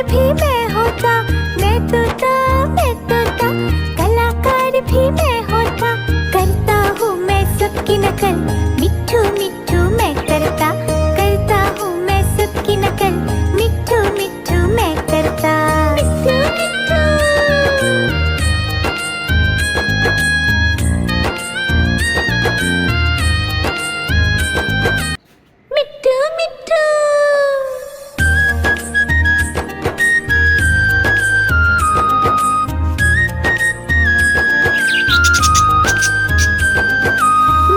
भी मैं होता, मैं तोता, मैं तोता, कलाकार भी मैं होता। करता हूँ मैं सबकी नकल, मिट्ठू मिट्ठू मैं करता। करता हूँ मैं सबकी नकल, मिट्ठू मिट्ठू मैं करता। मिट्ठू मिट्ठू मिट्ठू मिट्ठू।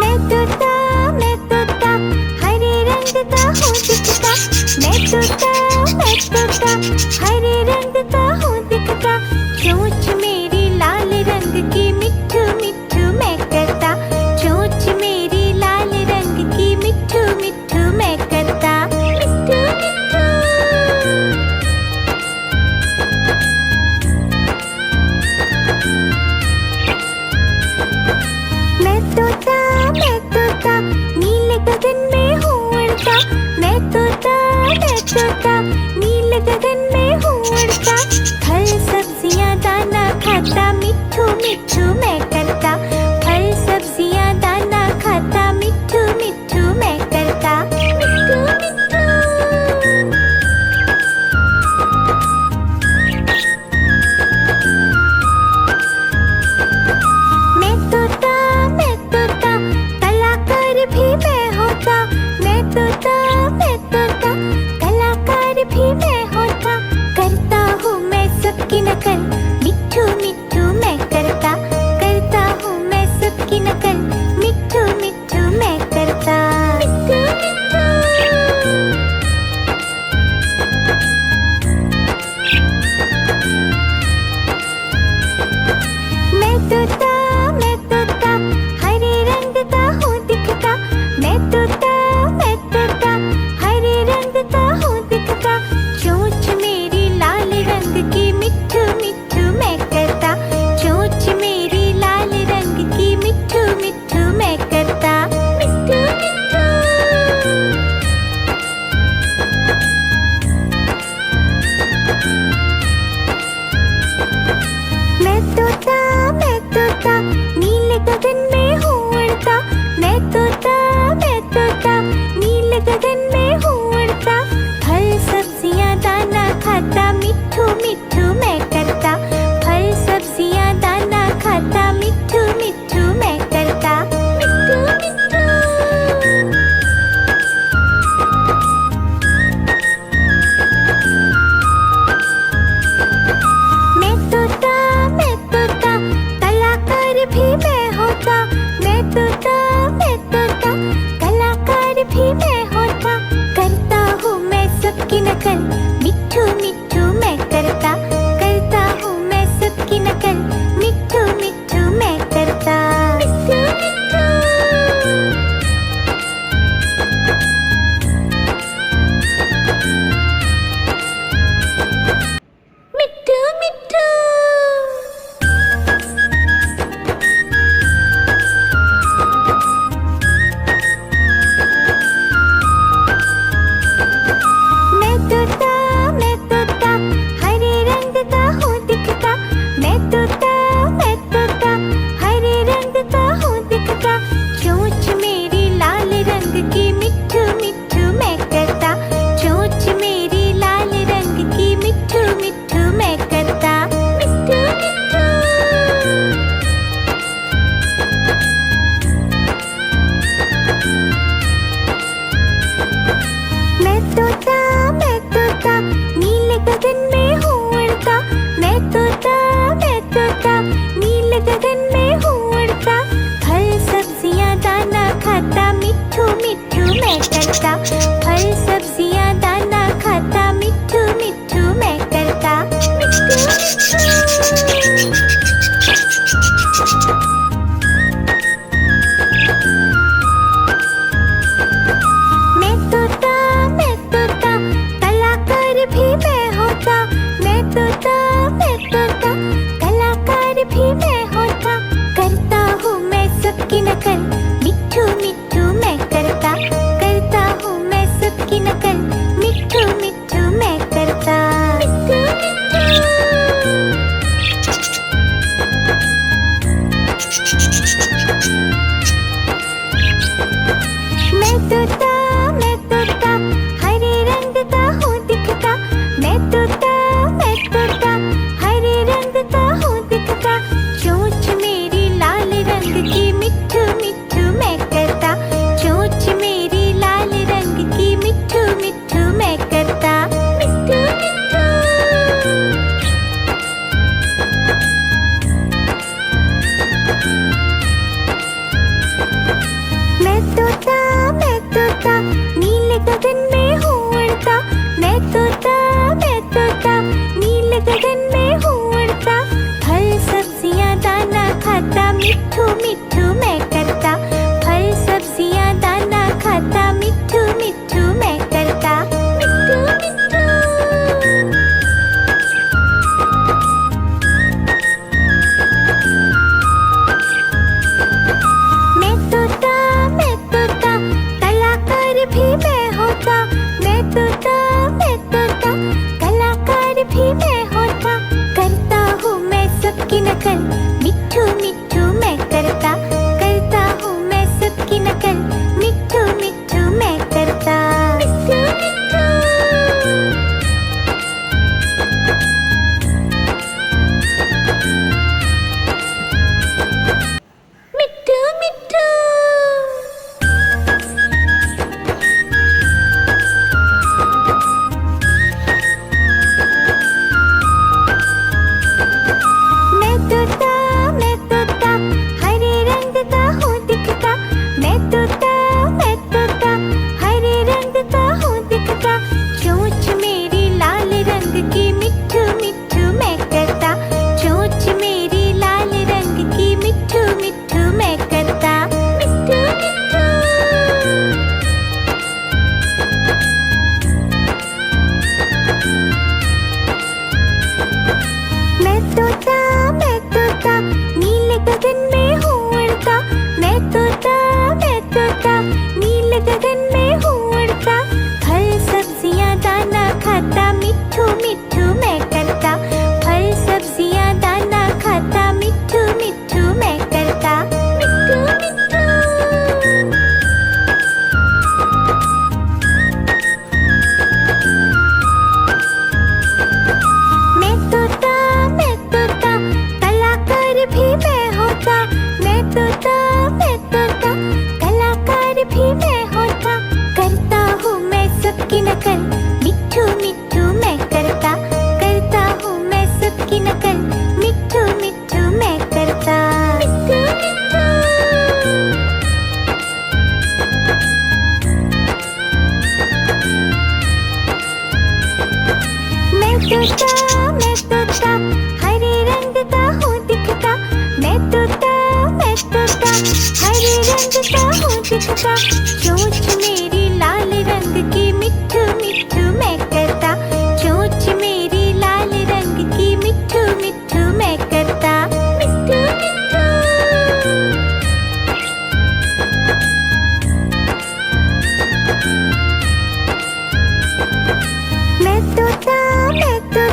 मैं तोता, हरे रंग का हूँ दिखता। मैं तोता, हरे रंग का हूँ दिखता। चोंच मेरी लाल रंग की, मिट्ठू मिट्ठू मैं करता। चोंच मेरी लाल रंग की, मिट्ठू मिट्ठू मैं करता। मिट्ठू मिट्ठू मैं तोता, नीले गगन में हूँ उड़ता। मैं तोता, नीले गगन में हूँ उड़ता। फल सब्जियाँ दाना खाता, मिट्ठू मिट्ठू मैं करता। फल सब्जियाँ दाना खाता, मिट्ठू मिट्ठू मैं करता। मिट्ठू मिट्ठू मैं तोता, कलाकार भी मैं होता। मैं तोता, कलाकार भी मैं होता। करता हूँ मैं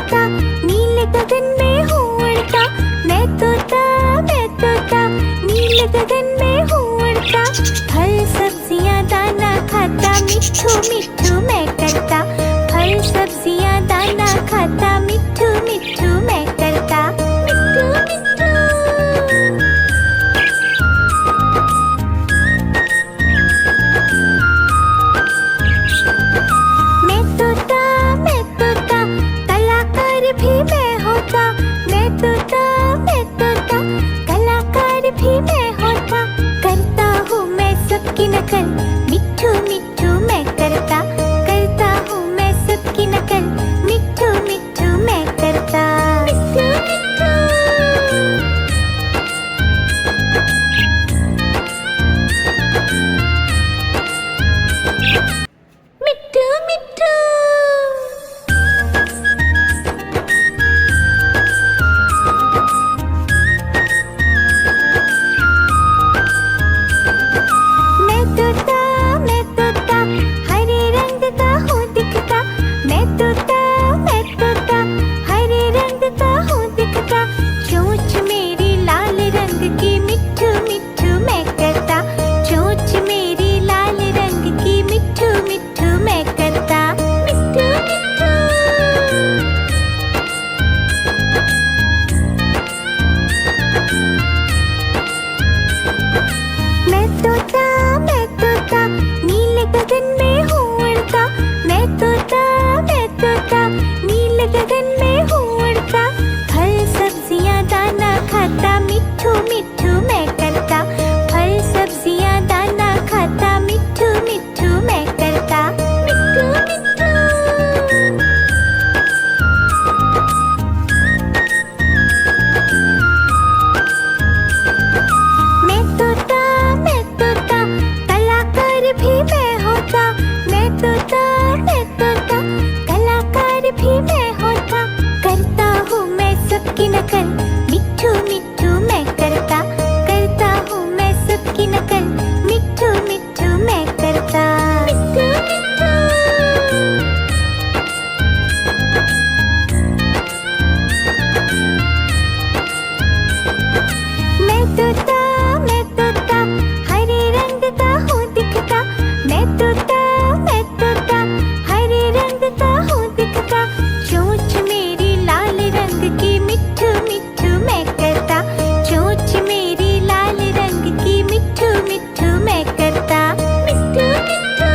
तोता, नीले गगन में हूँ उड़ता। मैं तोता, नीले गगन में हूँ उड़ता। फल सब्जियाँ दाना खाता, मिट्ठू मिट्ठू मैं करता। फल सब्जियाँ दाना खाता, मिट्ठू मिट्ठू मैं करता। मिट्ठू मिट्ठू। मैं तोता, कलाकार भी मैं होता। मैं तोता, कलाकार भी मैं होता। करता हूँ मैं सबकी नकल, मिट्ठू मिट्ठू मैं करता। करता हूँ मैं सबकी नकल, मिट्ठू मिट्ठू मैं करता। मिट्ठू मिट्ठू। मिट्ठू मिट्ठू। मैं तोता, हरे रंग का हूँ दिखता। मैं तोता, हरे रंग का हूँ दिखता। चोंच मेरी लाल रंग की, मिट्ठू मिट्ठू मैं करता। चोंच मेरी लाल रंग की, मिट्ठू मिट्ठू मैं करता। मिट्ठू मिट्ठू। मैं तोता, नीले गगन में हूँ उड़ता। मैं तोता, नीले गगन में हूँ उड़ता। फल सब्जियाँ दाना खाता, मिट्ठू मिट्ठू मैं करता। फल सब्जियाँ दाना खाता, मिट्ठू मिट्ठू मैं करता। मिट्ठू मिट्ठू। मैं तोता, कलाकार भी मैं होता। मैं तोता, कलाकार भी मैं होता। करता हूँ मैं सबकी नकल, मिट्ठू मिट्ठू मैं करता। करता हूँ मैं सबकी नकल, मिट्ठू मिट्ठू मैं करता। मिट्ठू मिट्ठू। मैं तोता, हरे रंग का हूँ दिखता। मैं तोता, हरे रंग का हूँ दिखता। चोंच मेरी लाल रंग की, मिट्ठू मिट्ठू मैं करता। चोंच मेरी लाल रंग की, मिट्ठू मिट्ठू मैं करता। मिट्ठू मिट्ठू।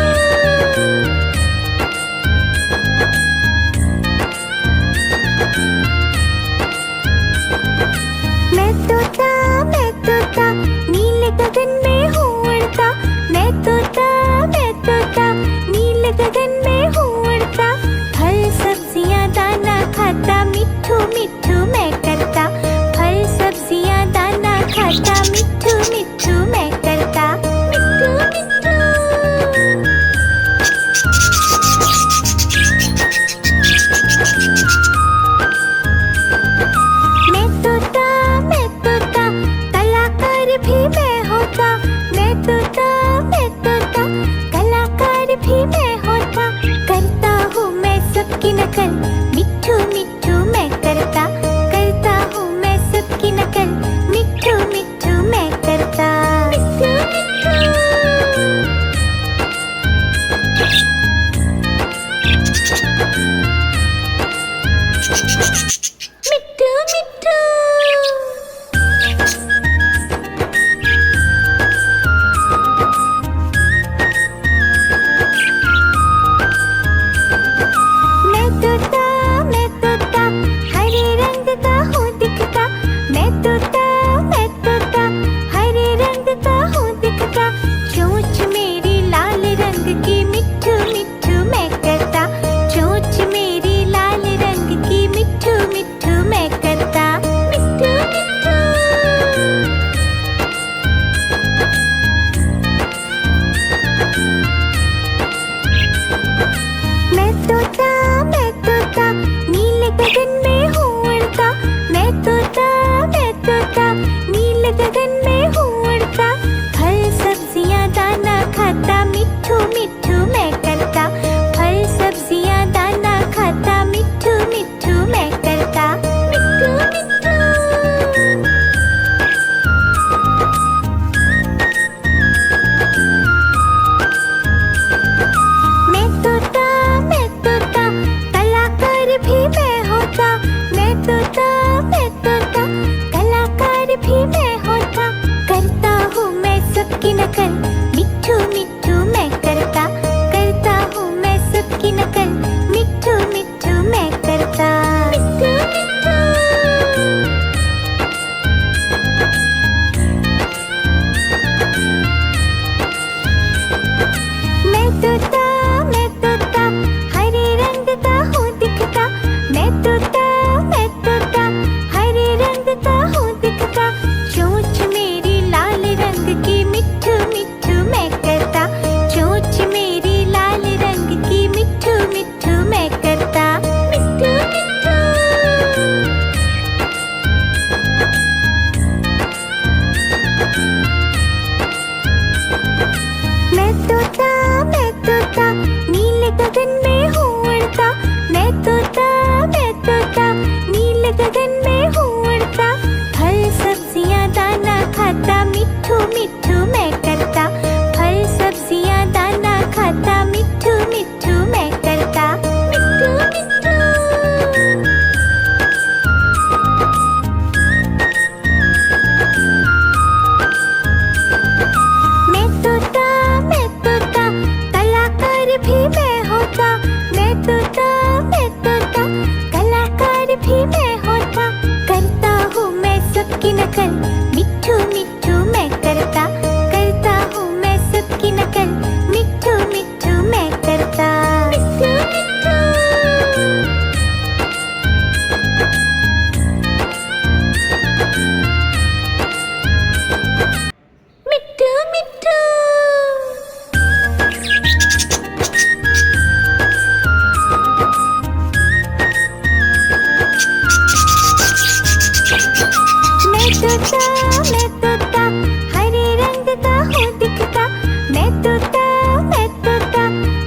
मैं तोता, नीले गगन में हूँ उड़ता। मैं तोता, नीले गगन में हूँ उड़ता। फल सब्जियाँ दाना खाता, मिट्ठू मिट्ठू मैं करता। फल सब्जियाँ दाना खाता, मिट्ठू मिट्ठू मैं करता। मिट्ठू मिट्ठू। मैं तोता, कलाकार भी मैं होता। मैं तोता, कलाकार भी मैं होता। करता हूँ मैं सबकी नकल, मिट्ठू मिट्ठू मैं करता। करता हूँ मैं सबकी नकल, मिट्ठू मिट्ठू मैं करता। मिट्ठू मिट्ठू। मिट्ठू मिट्ठू। मैं तोता, हरे रंग का हूँ दिखता। मैं तोता, हरे रंग का हूँ दिखता। चोंच मेरी लाल रंग की, मिट्ठू मिट्ठू मैं करता। चोंच मेरी लाल रंग की, मिट्ठू मिट्ठू मैं करता। तोता मैं तोता, कलाकार भी मैं होता। करता हूँ मैं सबकी नकल, मिट्ठू मिट्ठू मैं करता। करता हूँ मैं सबकी नकल, मिट्ठू मिट्ठू मैं करता। मिट्ठू मिट्ठू। मैं तोता हरे रंग का हूँ दिखता। मैं तोता हरे रंग का हूँ दिखता। चोंच मेरी लाल रंग की, मिट्ठू मिट्ठू मैं करता। चोंच मेरी लाल रंग की, मिट्ठू मिट्ठू मैं करता। मिट्ठू मिट्ठू। मैं तोता नीले गगन में हूँ उड़ता। मैं तोता नीले गगन में हूँ उड़ता। फल सब्जियाँ दाना खाता, मिट्ठू मिट्ठू मैं करता। फल सब्जियाँ दाना खाता, मिट्ठू मिट्ठू मैं करता। मिट्ठू मिट्ठू। मैं तोता कलाकार भी मैं होता। मैं तोता कलाकार भी मैं होता। करता हूँ मैं सबकी नकल, मिट्ठू मिट्ठू मैं करता। करता हूँ मैं सबकी नकल, मिट्ठू मिट्ठू मैं करता। मिट्ठू मिट्ठू। मिट्ठू मिट्ठू। मैं तोता हरे रंग का हूँ दिखता। मैं तोता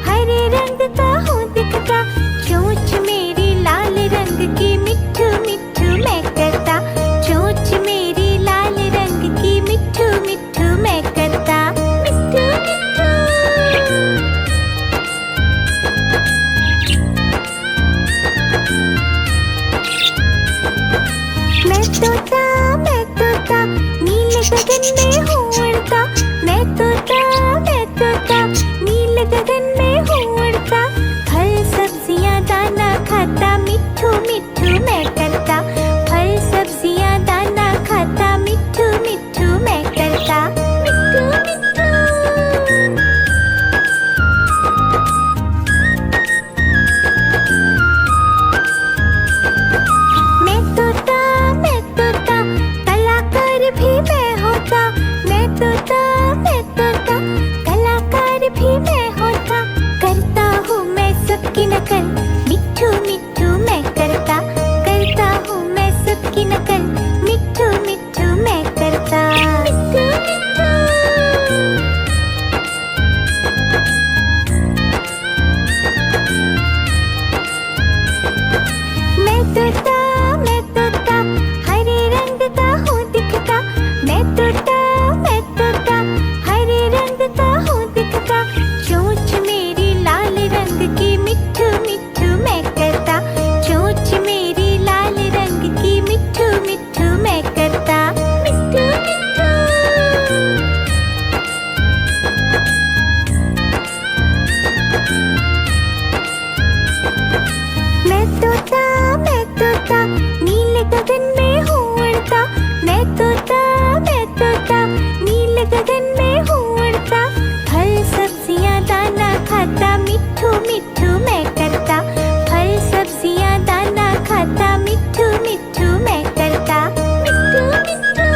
हरे रंग का हूँ दिखता। चोंच मेरी लाल रंग की, मिट्ठू मिट्ठू मैं करता। चोंच मेरी लाल रंग की, मिट्ठू मिट्ठू मैं करता। मिट्ठू मिट्ठू। मैं तोता नीले गगन में हूँ उड़ता। मैं तोता नीले गगन में हूँ उड़ता। फल सब्जियाँ दाना खाता, मिट्ठू मिट्ठू मैं करता। फल सब्जियाँ दाना खाता, मिट्ठू मिट्ठू मैं करता। मिट्ठू मिट्ठू। मैं तोता कलाकार भी मैं होता। मैं तोता कलाकार भी मैं होता। करता हूँ मैं सबकी नकल, मिट्ठू मिट्ठू मैं करता। करता हूँ मैं सबकी नकल, मिट्ठू मिट्ठू मैं करता। मिट्ठू मिट्ठू। मैं तोता हरे रंग का हूँ दिखता। मैं तोता हरे रंग का हूँ दिखता। चोंच मेरी लाल रंग की, मिट्ठू मिट्ठू मैं करता। चोंच मेरी लाल रंग की, मिट्ठू मिट्ठू मैं करता। मिट्ठू मिट्ठू। मैं तोता नीले गगन में हूँ उड़ता। मैं तोता नीले गगन में हूँ उड़ता। फल सब्जियाँ दाना खाता, मिट्ठू मिट्ठू मैं करता। फल सब्जियाँ दाना खाता, मिट्ठू मिट्ठू मैं करता। मिट्ठू मिट्ठू।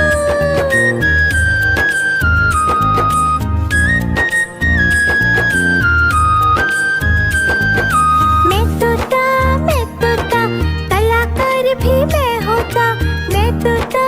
मैं तोता कलाकार भी मैं होता। मैं तोता